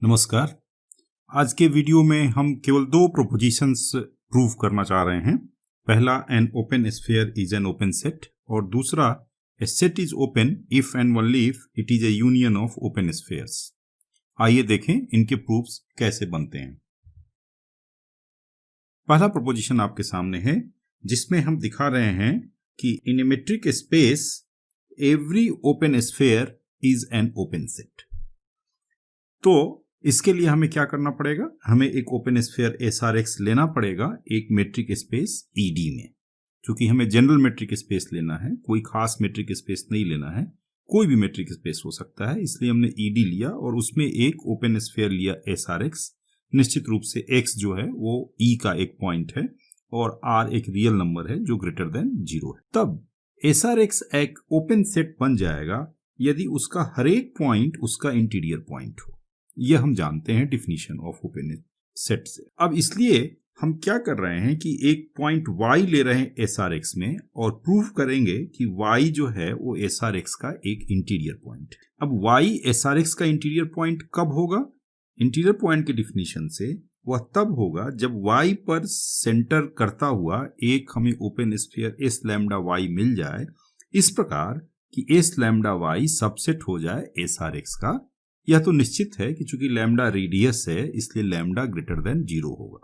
नमस्कार। आज के वीडियो में हम केवल दो प्रोपोजिशंस प्रूव करना चाह रहे हैं। पहला, an open sphere is an open set, और दूसरा, a set is open if and only if it is a union of open spheres. आइए देखें इनके प्रूफ्स कैसे बनते हैं। पहला प्रोपोजिशन आपके सामने है, जिसमें हम दिखा रहे हैं कि in a metric space every open sphere is an open set. तो इसके लिए हमें क्या करना पड़ेगा, हमें एक ओपन स्फीयर SRX लेना पड़ेगा एक मेट्रिक स्पेस ED में। क्योंकि हमें जनरल मेट्रिक स्पेस लेना है, कोई खास मेट्रिक स्पेस नहीं लेना है, कोई भी मेट्रिक स्पेस हो सकता है, इसलिए हमने ED लिया और उसमें एक ओपन स्फीयर लिया SRX। निश्चित रूप से X जो है वो E का एक पॉइंट है और R एक रियल नंबर है जो ग्रेटर देन 0 है। तब SRX एक ओपन सेट बन जाएगा यदि उसका हर एक पॉइंट उसका इंटीरियर पॉइंट हो। यह हम जानते हैं डिफिनीशन ऑफ ओपन सेट से। अब इसलिए हम क्या कर रहे हैं कि एक पॉइंट Y ले रहे हैं SRX में और प्रूव करेंगे कि Y जो है वो SRX का एक इंटीरियर पॉइंट है। अब Y SRX का इंटीरियर पॉइंट कब होगा? इंटीरियर पॉइंट के डिफिनीशन से वह तब होगा जब Y पर सेंटर करता हुआ एक हमें open sphere S lambda Y मिल जाए, इस प्रकार कि S लैम्डा Y सबसेट हो जाए SRX का। यह तो निश्चित है कि चूंकि लैम्डा रेडियस है इसलिए लैम्डा ग्रेटर देन 0 होगा।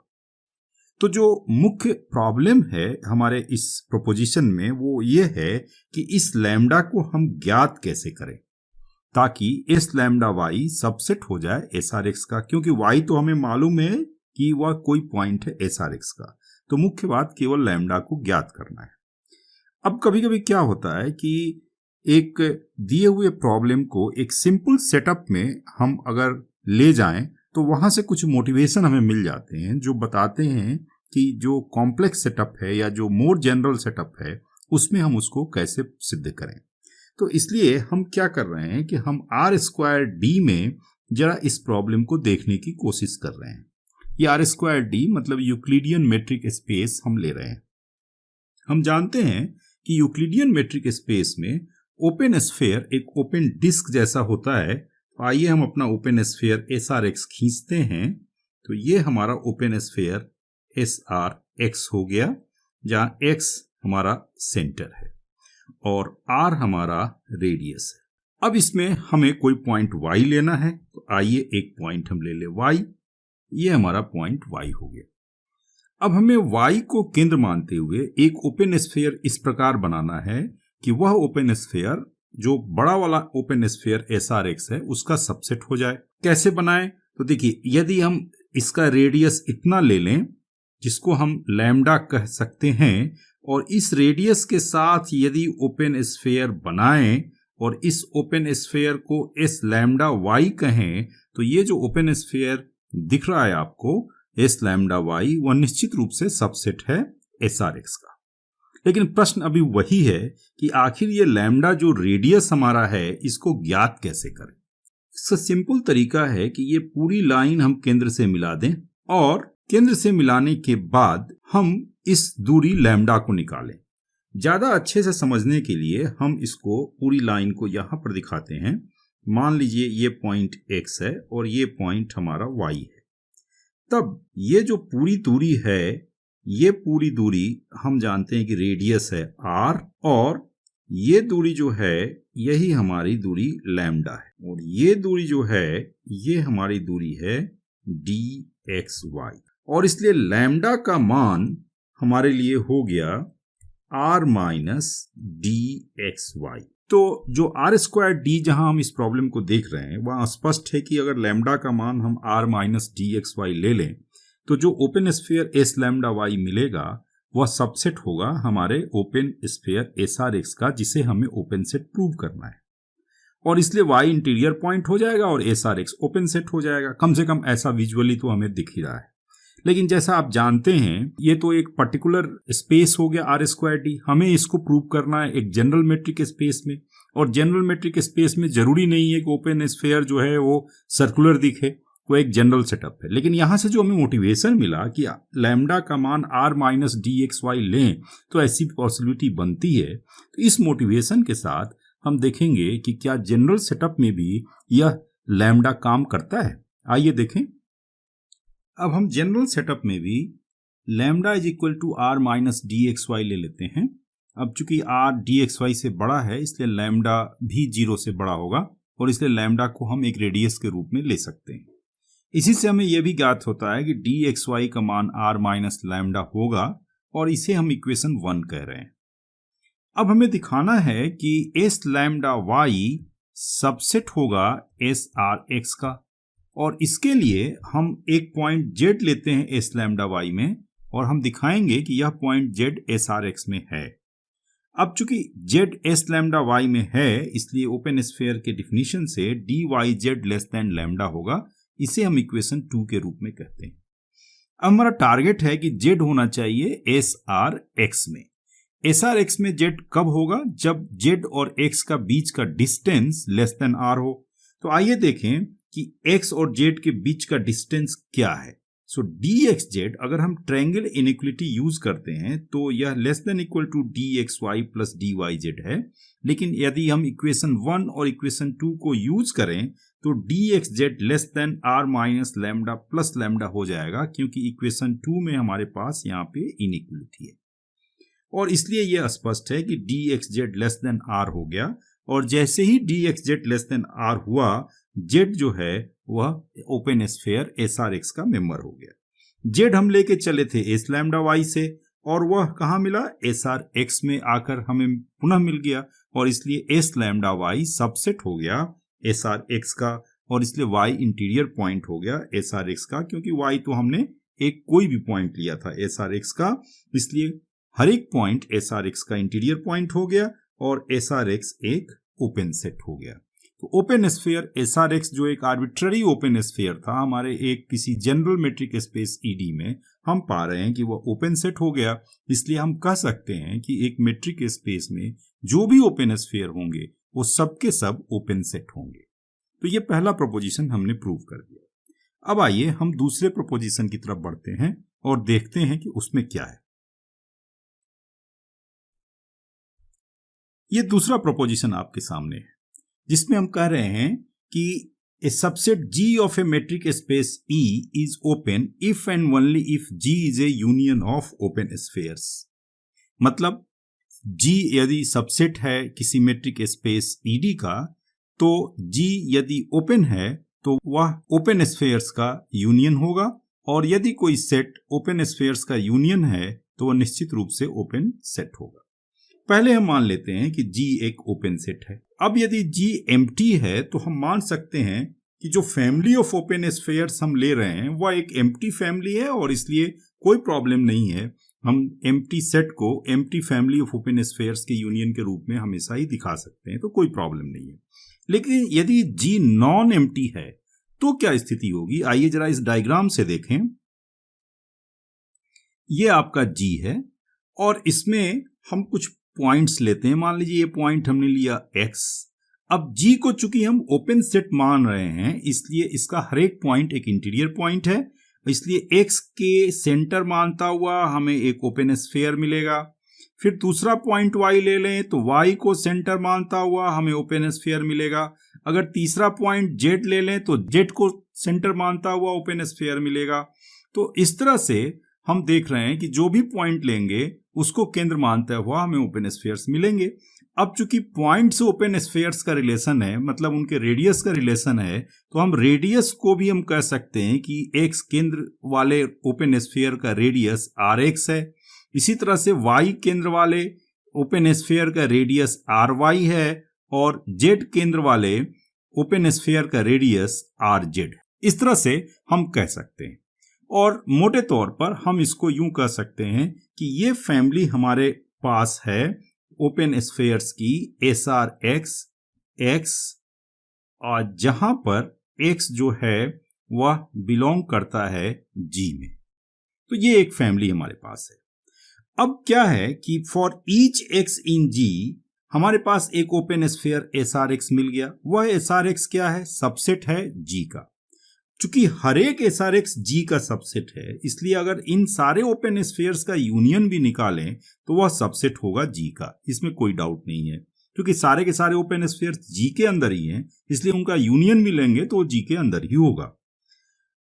तो जो मुख्य प्रॉब्लम है हमारे इस प्रोपोजिशन में वो ये है कि इस लैम्डा को हम ज्ञात कैसे करें ताकि S लैम्डा Y सबसेट हो जाए SRX का, क्योंकि Y तो हमें मालूम है कि वह कोई पॉइंट है SRX का। तो मुख्य बात केवल लैम्डा को ज्ञात करना है। अब कभी कभी क्या होता है कि एक दिए हुए प्रॉब्लम को एक सिंपल सेटअप में हम अगर ले जाएं तो वहां से कुछ मोटिवेशन हमें मिल जाते हैं जो बताते हैं कि जो कॉम्प्लेक्स सेटअप है या जो मोर जनरल सेटअप है उसमें हम उसको कैसे सिद्ध करें। तो इसलिए हम क्या कर रहे हैं कि हम R² में जरा इस प्रॉब्लम को देखने की कोशिश कर रहे हैं। ये R² मतलब यूक्लिडियन मेट्रिक स्पेस हम ले रहे हैं। हम जानते हैं कि यूक्लिडियन मेट्रिक स्पेस में ओपन स्फीयर एक ओपन डिस्क जैसा होता है। तो आइए हम अपना ओपन स्फीयर SRX खींचते हैं। तो ये हमारा ओपन स्फीयर SRX हो गया, जहां X हमारा सेंटर है और R हमारा रेडियस है। अब इसमें हमें कोई पॉइंट Y लेना है, तो आइए एक पॉइंट हम ले ले Y। ये हमारा पॉइंट Y हो गया। अब हमें Y को केंद्र मानते हुए एक ओपन स्फीयर इस प्रकार बनाना है कि वह ओपन स्फीयर जो बड़ा वाला ओपन स्फीयर SRX है उसका सबसेट हो जाए। कैसे बनाएं? तो देखिए, यदि हम इसका रेडियस इतना ले लें जिसको हम लैम्डा कह सकते हैं, और इस रेडियस के साथ यदि ओपन स्फीयर बनाएं और इस ओपन स्फीयर को S लैम्डा Y कहें, तो ये जो ओपन स्फीयर दिख रहा है आपको S लैम्डा Y, वह निश्चित रूप से सबसेट है SRX का। लेकिन प्रश्न अभी वही है कि आखिर ये लैम्डा जो रेडियस हमारा है इसको ज्ञात कैसे करें। इसका सिंपल तरीका है कि ये पूरी लाइन हम केंद्र से मिला दें और केंद्र से मिलाने के बाद हम इस दूरी लैम्डा को निकालें। ज्यादा अच्छे से समझने के लिए हम इसको पूरी लाइन को यहां पर दिखाते हैं। मान लीजिए ये पॉइंट X है और ये पॉइंट हमारा Y है। तब ये जो पूरी दूरी है, ये पूरी दूरी हम जानते हैं कि रेडियस है R, और ये दूरी जो है यही हमारी दूरी लैम्डा है, और ये दूरी जो है ये हमारी दूरी है dxy। और इसलिए लैम्डा का मान हमारे लिए हो गया R माइनस dxy। तो जो R²D जहां हम इस प्रॉब्लम को देख रहे हैं वहां स्पष्ट है कि अगर लैम्डा का मान हम R माइनस dxy ले लें तो जो open sphere S lambda Y मिलेगा वह सबसेट होगा हमारे ओपन स्फीयर SRX का, जिसे हमें ओपन सेट प्रूव करना है। और इसलिए Y इंटीरियर पॉइंट हो जाएगा और SRX ओपन सेट हो जाएगा। कम से कम ऐसा विजुअली तो हमें दिख ही रहा है। लेकिन जैसा आप जानते हैं ये तो एक पर्टिकुलर स्पेस हो गया R²D। हमें इसको प्रूव करना है एक जनरल मेट्रिक स्पेस में, और जनरल मेट्रिक स्पेस में जरूरी नहीं है कि ओपन स्फीयर जो है वो सर्कुलर दिखे, वो एक जनरल सेटअप है। लेकिन यहां से जो हमें मोटिवेशन मिला कि लैम्डा का मान R माइनस dxy लें तो ऐसी पॉसिबिलिटी बनती है, तो इस मोटिवेशन के साथ हम देखेंगे कि क्या जनरल सेटअप में भी यह लैम्डा काम करता है। आइए देखें, अब हम जनरल सेटअप में भी lambda is equal to R minus D X Y ले लेते हैं। अब चूंकि आर डी एक्स वाई से बड़ा है इसलिए लैम्डा भी 0 से बड़ा होगा और इसलिए लैम्डा को हम एक रेडियस के रूप में ले सकते हैं। इसी से हमें यह भी ज्ञात होता है कि डी एक्स वाई का मान आर माइनस लैम्डा होगा और इसे हम इक्वेशन 1 कह रहे हैं। अब हमें दिखाना है कि एस लैम्डा वाई सबसेट होगा एस आर एक्स का, और इसके लिए हम एक पॉइंट जेड लेते हैं एस लैम्डा वाई में और हम दिखाएंगे कि यह point Z S R x में है। अब चूंकि जेड एस लैम्डा वाई में है इसलिए ओपन स्फीयर के डिफिनीशन से D Y Z less than lambda होगा। इसे हम इक्वेशन 2 के रूप में कहते हैं। अब हमारा टारगेट है कि जेड होना चाहिए एस आर एक्स में। एस आर एक्स में जेड कब होगा? जब जेड और एक्स का बीच का डिस्टेंस लेस देन आर हो। तो आइए देखें कि एक्स और जेड के बीच का डिस्टेंस क्या है। सो डी एक्स जेड, अगर हम ट्रायंगल इनइक्वलिटी यूज करते हैं तो यह less than equal to D X Y plus D Y Z है। लेकिन यदि हम इक्वेशन 1 और इक्वेशन 2 को यूज करें तो D X Z less than R minus lambda plus lambda हो जाएगा, क्योंकि इक्वेशन 2 में हमारे पास यहाँ पे इनइक्वलिटी है और इसलिए यह स्पष्ट है कि D X Z less than R हो गया। और जैसे ही D X Z less than R हुआ, जेड जो है वह open sphere S R X का मेंबर हो गया। जेड हम लेके चले थे एस लैम्डा वाई से और वह कहाँ मिला? एस आर एक्स में आकर हमें पुनः मिल गया और इसलिए एस लैम्डा वाई सबसेट हो गया एस आर एक्स का और इसलिए वाई इंटीरियर पॉइंट हो गया एस आर एक्स का, क्योंकि वाई तो हमने एक कोई भी पॉइंट लिया था एस आर एक्स का, इसलिए हर एक पॉइंट एस आर एक्स का इंटीरियर पॉइंट हो गया और एस आर एक्स एक ओपन सेट हो गया। तो open sphere S R x जो एक आर्बिट्ररी ओपन स्फीयर था हमारे एक किसी जनरल मेट्रिक स्पेस ईडी में, हम पा रहे हैं कि वह ओपन सेट हो गया। इसलिए हम कह सकते हैं कि एक मेट्रिक स्पेस में जो भी ओपन स्फीयर होंगे वो सबके सब ओपन सेट होंगे। तो ये पहला प्रोपोजिशन हमने प्रूव कर दिया। अब आइए हम दूसरे प्रोपोजिशन की तरफ बढ़ते हैं और देखते हैं कि उसमें क्या है। ये दूसरा प्रोपोजिशन आपके सामने है जिसमें हम कह रहे हैं कि a subset G of a metric space E is open if and only if G is a union of open spheres. मतलब G यदि सबसेट है किसी मेट्रिक स्पेस ED का तो G यदि ओपन है तो वह ओपन स्फीयर्स का यूनियन होगा, और यदि कोई सेट ओपन स्फीयर्स का यूनियन है तो वह निश्चित रूप से ओपन सेट होगा। पहले हम मान लेते हैं कि G एक ओपन सेट है। अब यदि G एम्प्टी है तो हम मान सकते हैं कि जो फैमिली ऑफ ओपन स्फीयर्स हम ले रहे हैं वह एक एम्प्टी फैमिली है और इसलिए कोई प्रॉब्लम नहीं है। हम एम्प्टी सेट को empty family of open spheres के यूनियन के रूप में हमेशा ही दिखा सकते हैं, तो कोई प्रॉब्लम नहीं है। लेकिन यदि G नॉन एम्प्टी है तो क्या स्थिति होगी? आइए जरा इस डायग्राम से देखें। यह आपका G है और इसमें हम कुछ पॉइंट्स लेते हैं। मान लीजिए ये पॉइंट हमने लिया x। अब G को चूंकि हम ओपन सेट मान रहे हैं इसलिए इसका हर एक पॉइंट एक इंटीरियर पॉइंट है, इसलिए x के सेंटर मानता हुआ हमें एक ओपन स्फीयर मिलेगा। फिर दूसरा पॉइंट y ले लें तो y को सेंटर मानता हुआ हमें ओपन स्फीयर मिलेगा। अगर तीसरा पॉइंट z ले लें तो z को सेंटर मानता हुआ ओपन स्फीयर मिलेगा। तो इस तरह से हम देख रहे हैं कि जो भी पॉइंट लेंगे उसको केंद्र मानते हुआ हमें ओपन स्फीयर्स मिलेंगे। अब चूंकि पॉइंट से ओपन स्फीयर्स का रिलेशन है, मतलब उनके रेडियस का रिलेशन है, तो हम रेडियस को भी हम कह सकते हैं कि एक्स केंद्र वाले ओपन स्फीयर का रेडियस आर एक्स है। इसी तरह से वाई केंद्र वाले ओपन स्फीयर का रेडियस आर वाई है और जेड केंद्र वाले ओपन स्फीयर का रेडियस आर जेड। इस तरह से हम कह सकते हैं और मोटे तौर पर हम इसको यूं कह सकते हैं कि ये फैमिली हमारे पास है ओपन स्फीयर्स की एस आर एक्स एक्स, और जहां पर एक्स जो है वह बिलोंग करता है G में। तो ये एक फैमिली हमारे पास है। अब क्या है कि for each X in G हमारे पास एक open sphere S R X मिल गया। वह एस आर एक्स क्या है? सबसेट है G का। चूंकि हर एक एस आर एक्स G का सबसेट है इसलिए अगर इन सारे ओपन स्फीयर्स का यूनियन भी निकालें तो वह सबसेट होगा G का, इसमें कोई डाउट नहीं है। क्योंकि सारे के सारे ओपन स्फीयर्स G के अंदर ही हैं इसलिए उनका यूनियन भी लेंगे तो G के अंदर ही होगा।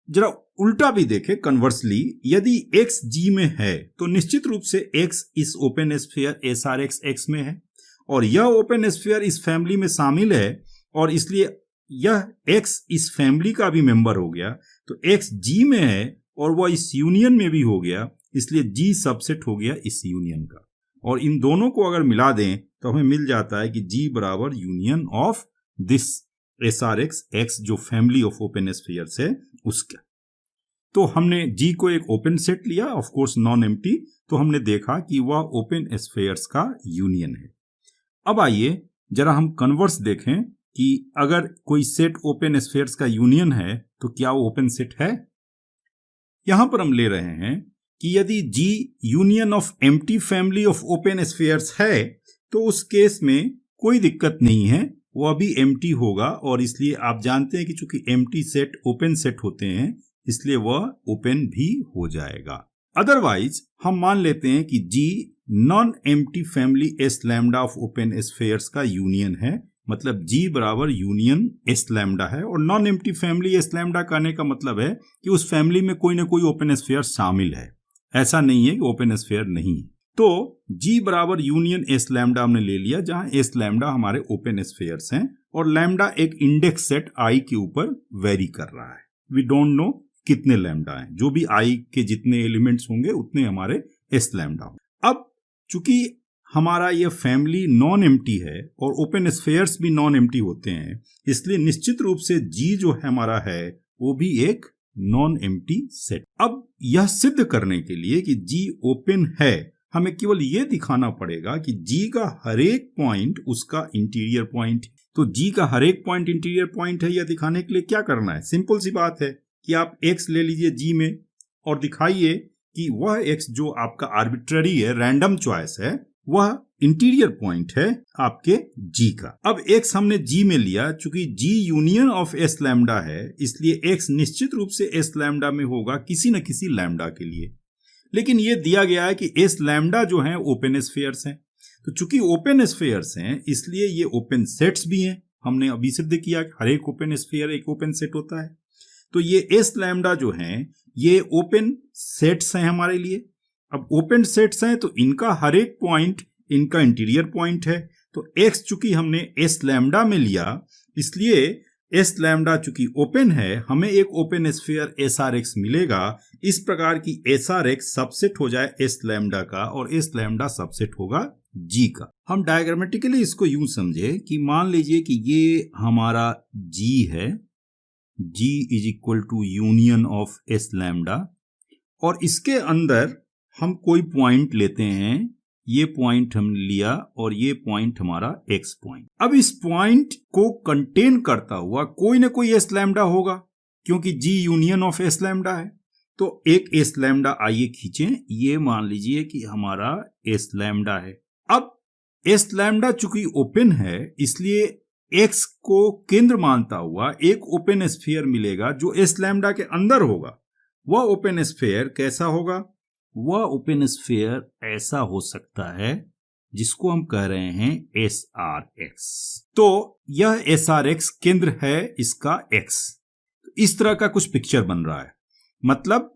जरा उल्टा भी देखें, कन्वर्सली यदि x G में है तो निश्चित रूप से x इस ओपन स्फीयर SRX X में है और यह ओपन स्फीयर इस फैमिली में शामिल है और इसलिए यह x इस फैमिली का भी मेंबर हो गया। तो x G में है और वह इस यूनियन में भी हो गया, इसलिए G सबसेट हो गया इस यूनियन का। और इन दोनों को अगर मिला दें तो हमें मिल जाता है कि G बराबर union of this SRX X जो फैमिली ऑफ ओपन स्फीयर्स है उसका। तो हमने G को एक ओपन सेट लिया, ऑफ कोर्स नॉन एम्प्टी, तो हमने देखा कि वह ओपन स्फीयर्स का यूनियन है। अब आइए जरा हम कन्वर्स देखें कि अगर कोई सेट ओपन स्फीयर्स का यूनियन है तो क्या वो ओपन सेट है। यहां पर हम ले रहे हैं कि यदि G union of empty family of open spheres है तो उस केस में कोई दिक्कत नहीं है, वह भी एम्प्टी होगा और इसलिए आप जानते हैं कि चूंकि एम्प्टी सेट ओपन सेट होते हैं इसलिए वह ओपन भी हो जाएगा। अदरवाइज हम मान लेते हैं कि G non empty family S lambda of open spheres का यूनियन है, मतलब G बराबर यूनियन S लैम्डा है। और non empty family S lambda कहने का मतलब है कि उस फैमिली में कोई ना कोई ओपन स्फीयर शामिल है, ऐसा नहीं है कि ओपन स्फीयर नहीं है। तो G बराबर यूनियन S लैम्डा हमने ले लिया, जहां S लैम्डा हमारे ओपन स्फीयर्स हैं और लैम्डा एक इंडेक्स सेट I के ऊपर वेरी कर रहा है। वी डोंट नो कितने लैम्डा हैं, जो भी I के जितने एलिमेंट्स होंगे उतने हमारे S लैम्डा होंगे। अब चूंकि हमारा ये फैमिली नॉन एम्प्टी है और ओपन स्फीयर्स भी नॉन एम्प्टी होते हैं, इसलिए निश्चित रूप से G जो है हमारा है वो भी एक नॉन एम्प्टी सेट। अब यह सिद्ध करने के लिए कि G ओपन है, हमें केवल यह दिखाना पड़ेगा कि G का हर एक पॉइंट उसका इंटीरियर पॉइंट। तो G का हर एक पॉइंट इंटीरियर पॉइंट है, यह दिखाने के लिए क्या करना है, सिंपल सी बात है कि आप X ले लीजिए G में और दिखाइए कि वह X जो आपका आर्बिट्ररी है, रैंडम चॉइस है, वह इंटीरियर पॉइंट है आपके G का। अब X हमने G में लिया, चूंकि G union of S lambda है इसलिए X निश्चित रूप से S लैम्डा में होगा किसी न किसी लैम्डा के लिए। लेकिन यह दिया गया है कि S लैम्डा जो है ओपन स्फीयर्स हैं, तो चूंकि ओपन स्फीयर्स हैं इसलिए ये ओपन सेट्स भी हैं। हमने अभी सिद्ध किया कि हर एक ओपन स्फीयर एक ओपन सेट होता है। तो ये S लैम्डा जो हैं ये ओपन सेट्स हैं हमारे लिए। अब ओपन सेट्स हैं तो इनका हर एक पॉइंट इनका इंटीरियर पॉइंट है। तो X चूंकि हमने S लैम्डा में लिया इसलिए S लैम्डा चूंकि ओपन है, हमें एक ओपन स्फीयर SRX मिलेगा। इस प्रकार की SRX सबसेट हो जाए S लैम्डा का और S लैम्डा सबसेट होगा G का। हम डायग्रामेटिकली इसको यूं समझे कि मान लीजिए कि ये हमारा G है, G is equal to union of S lambda, और इसके अंदर हम कोई पॉइंट लेते हैं, ये पॉइंट हमने लिया और ये पॉइंट हमारा X पॉइंट। अब इस पॉइंट को कंटेन करता हुआ कोई ना कोई S लैम्डा होगा क्योंकि G union of S lambda है। तो एक S लैम्डा आइए खींचें, ये मान लीजिए कि हमारा S लैम्डा है। अब S लैम्डा चूंकि ओपन है इसलिए X को केंद्र मानता हुआ एक ओपन स्फीयर मिलेगा जो S लैम्डा के अंदर होगा। वह ओपन स्फीयर कैसा होगा? वह ओपन स्फीयर ऐसा हो सकता है जिसको हम कह रहे हैं SRX। तो यह SRX केंद्र है इसका X। इस तरह का कुछ पिक्चर बन रहा है, मतलब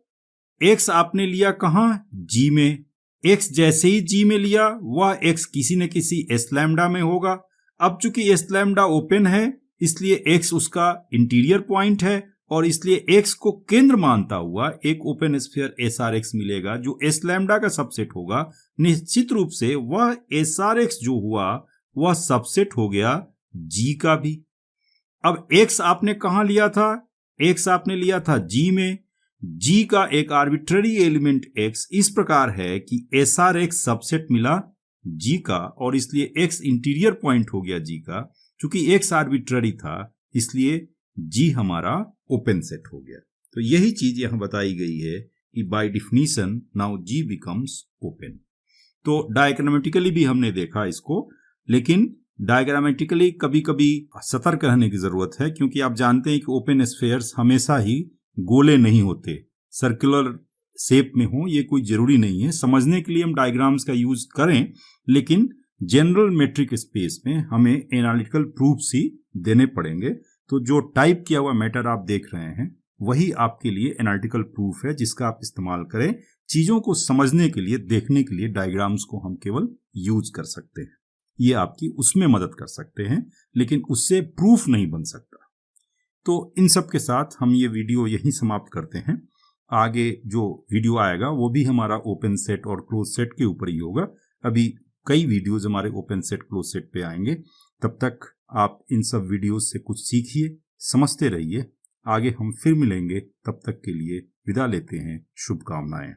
X आपने लिया कहां? G में। X जैसे ही G में लिया वह X किसी न किसी S लैम्डा में होगा। अब चूंकि S लैम्डा ओपन है इसलिए X उसका इंटीरियर पॉइंट है और इसलिए X को केंद्र मानता हुआ एक ओपन स्फीयर SRX मिलेगा जो S लैम्डा का सबसेट होगा। निश्चित रूप से वह SRX जो हुआ वह सबसेट हो गया G का भी। अब X आपने कहां लिया था? X आपने लिया था G में। G का एक आर्बिट्ररी एलिमेंट X इस प्रकार है कि SRX सबसेट मिला G का और इसलिए X इंटीरियर पॉइंट हो गया G का। चूंकि X आर्बिट्ररी था इसलिए G हमारा ओपन सेट हो गया। तो यही चीज यहां बताई गई है कि by definition now G becomes open. तो डायग्रामेटिकली भी हमने देखा इसको, लेकिन डायग्रामेटिकली कभी कभी सतर्क रहने की जरूरत है क्योंकि आप जानते हैं कि ओपन स्फीयर्स हमेशा ही गोले नहीं होते, सर्कुलर शेप में हो, ये कोई जरूरी नहीं है। समझने के लिए हम डायग्राम्स का यूज करें, लेकिन जनरल मेट्रिक स्पेस में हमें एनालिटिकल प्रूफ्स ही देने पड़ेंगे। तो जो टाइप किया हुआ मैटर आप देख रहे हैं वही आपके लिए एनालिटिकल प्रूफ है जिसका आप इस्तेमाल करें। चीजों को समझने के लिए, देखने के लिए डायग्राम्स को हम केवल यूज कर सकते हैं, ये आपकी उसमें मदद कर सकते हैं, लेकिन उससे प्रूफ नहीं बन सकता। तो इन सब के साथ हम ये वीडियो यहीं समाप्त करते हैं। आगे जो वीडियो आएगा वो भी हमारा ओपन सेट और क्लोज सेट के ऊपर ही होगा। अभी कई वीडियोज हमारे ओपन सेट क्लोज सेट पे आएंगे। तब तक आप इन सब वीडियोज से कुछ सीखिए, समझते रहिए। आगे हम फिर मिलेंगे, तब तक के लिए विदा लेते हैं। शुभकामनाएं।